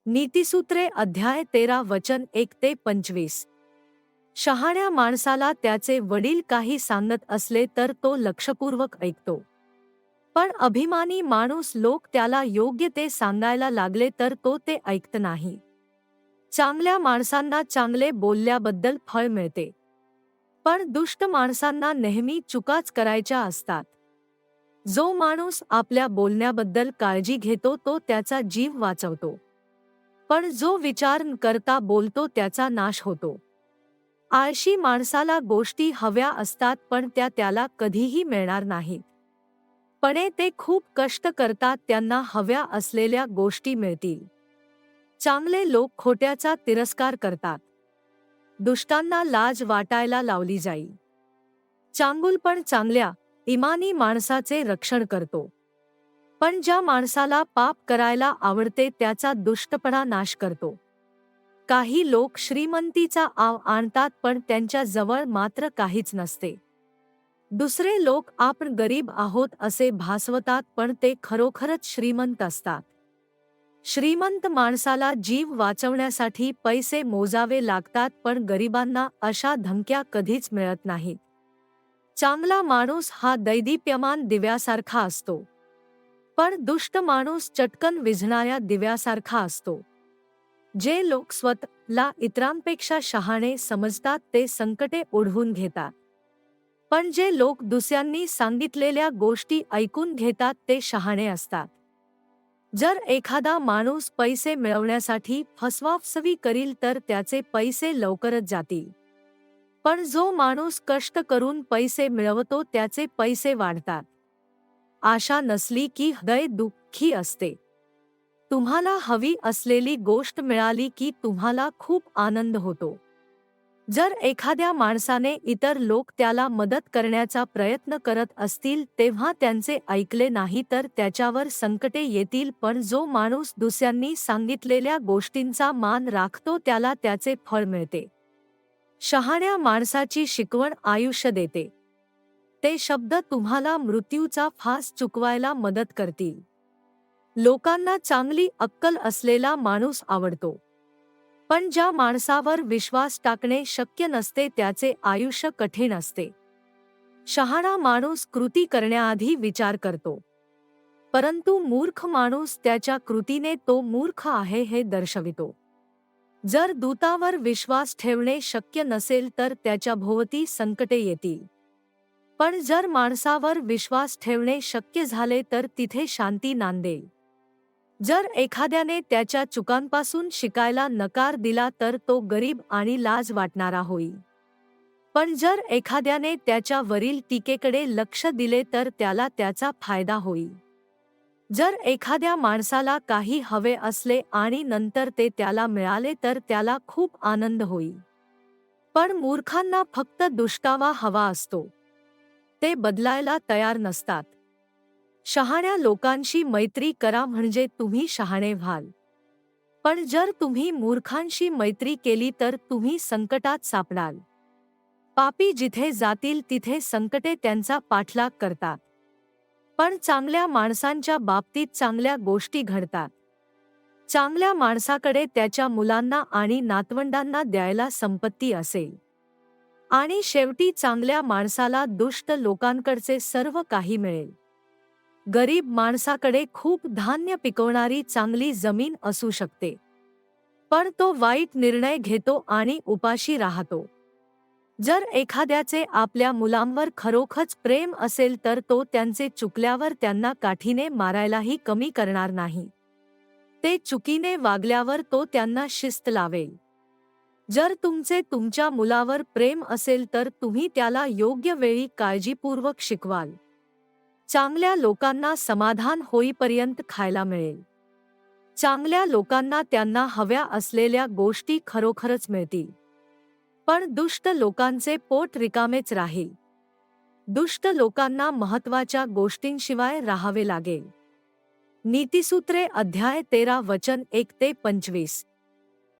नीतिसूत्रे अध्याय 13 वचन 1 ते 25. शहाण्या माणसाला त्याचे वडील काही सांगत असले तर तो लक्षपूर्वक ऐकतो. पण अभिमानी माणूस लोक त्याला योग्य ते सांगायला लागले तर तो ते ऐकत नाही. चांगल्या माणसांना चांगले बोलल्याबद्दल फळ मिळते, पण दुष्ट माणसांना नेहमी चुकाच करायच्या असतात. जो माणूस आपल्या बोलण्याबद्दल काळजी घेतो तो त्याचा जीव वाचवतो, पण जो विचार न करता बोलतो त्याचा नाश होतो. आळशी माणसाला गोष्टी हव्या असतात पण त्या त्याला कधीही मिळणार नाहीत. पण ते खूप कष्ट करतात त्यांना हव्या असलेल्या गोष्टी मिळतील. चांगले लोक खोट्याचा तिरस्कार करतात. दुष्टांना लाज वाटायला लावली जाईल. चांगुलपण चांगल्या, इमानी माणसाचे रक्षण करतो. पण ज्या माणसाला पाप करायला आवडते त्याचा दुष्टपणा नाश करतो. काही लोक श्रीमंतीचा आव आणतात पण त्यांच्या जवळ मात्र काहीच नसते. दुसरे लोक आपण गरीब आहोत असे भासवतात पण ते खरोखरच श्रीमंत असतात. श्रीमंत माणसाला जीव वाचवण्यासाठी पैसे मोजावे लागतात पण गरिबांना अशा धमक्या कधीच मिळत नाहीत. चांगला माणूस हा दैदिप्यमान दिव्यासारखा असतो, पण दुष्ट माणूस चटकन विझणाऱ्या दिव्यासारखा असतो. जे लोक स्वतःला इतरांपेक्षा शहाणे समजतात ते संकटे ओढवून घेतात, पण जे लोक दुसऱ्यांनी सांगितलेल्या गोष्टी ऐकून घेतात ते शहाणे असतात. जर एखादा माणूस पैसे मिळवण्यासाठी फसवाफसवी करील तर त्याचे पैसे लवकरच जातील, पण जो माणूस कष्ट करून पैसे मिळवतो त्याचे पैसे वाढतात. आशा नसली की हृदय दुःखी असते. तुम्हाला हवी असलेली गोष्ट मिळाली की तुम्हाला खूप आनंद होतो. जर एखाद्या माणसाने इतर लोक त्याला मदत करण्याचा प्रयत्न करत असतील तेव्हा त्यांचे ऐकले नाही तर त्याच्यावर संकटे येतील, पण जो माणूस दुसऱ्यांनी सांगितलेल्या गोष्टींचा मान राखतो त्याला त्याचे फळ मिळते. शहाण्या माणसाची शिकवण आयुष्य देते. ते शब्द तुम्हाला मृत्यूचा फास चुकवायला मदत करतील. लोकांना चांगली अक्कल असलेला माणूस आवडतो, पण ज्या माणसावर विश्वास टाकणे शक्य नसते त्याचे आयुष्य कठीण असते. शहाणा माणूस कृती करण्याआधी विचार करतो, परंतु मूर्ख माणूस त्याच्या कृतीने तो मूर्ख आहे हे दर्शवितो. जर दूतावर विश्वास ठेवणे शक्य नसेल तर त्याच्या भोवती संकटे येतील, पण जर माणसावर विश्वास ठेवणे शक्य झाले तर तिथे शांती नांदेल. जर एखाद्याने त्याच्या चुकांपासून शिकायला नकार दिला तर तो गरीब आणि लाज वाटणारा होईल, पण जर एखाद्याने त्याच्या वरील टीकेकडे लक्ष दिले तर त्याला त्याचा फायदा होईल. जर एखाद्या माणसाला काही हवे असले आणि नंतर ते त्याला मिळाले तर त्याला खूप आनंद होईल, पण मूर्खांना फक्त दुष्टावा हवा असतो. ते बदलायला तयार नसतात. शहाण्या लोकांशी मैत्री करा म्हणजे तुम्ही शहाणे व्हाल, पण जर तुम्ही मूर्खांशी मैत्री केली तर तुम्ही संकटात सापडाल. पापी जिथे जातील तिथे संकटे त्यांचा पाठलाग करतात, पण चांगल्या माणसांच्या बाबतीत चांगल्या गोष्टी घडतात. चांगल्या माणसाकडे त्याच्या मुलांना आणि नातवंडांना द्यायला संपत्ती असेल, आणि शेवटी चांगल्या माणसाला दुष्ट लोकांकडचे सर्व काही मिळेल. गरीब माणसाकडे खूप धान्य पिकवणारी चांगली जमीन असू शकते, पण तो वाईट निर्णय घेतो आणि उपाशी राहतो. जर एखाद्याचे आपल्या मुलांवर खरोखरच प्रेम असेल तर तो त्यांचे चुकल्यावर त्यांना काठीने मारायलाही कमी करणार नाही. ते चुकीने वागल्यावर तो त्यांना शिस्त लावेल. जर तुमचे तुमच्या मुलावर प्रेम असेल तर तुम्ही त्याला योग्य वेळी काळजीपूर्वक शिकवाल. चांगल्या लोकांना समाधान होईपर्यंत खायला मिळेल. चांगल्या लोकांना त्यांना हव्या असलेल्या गोष्टी खरोखरच मिळतील, पण दुष्ट लोकांचे पोट रिकामेच राहील. दुष्ट लोकांना महत्त्वाच्या गोष्टींशिवाय राहावे लागेल. नीतिसूत्रे अध्याय 13 वचन 1 ते 25.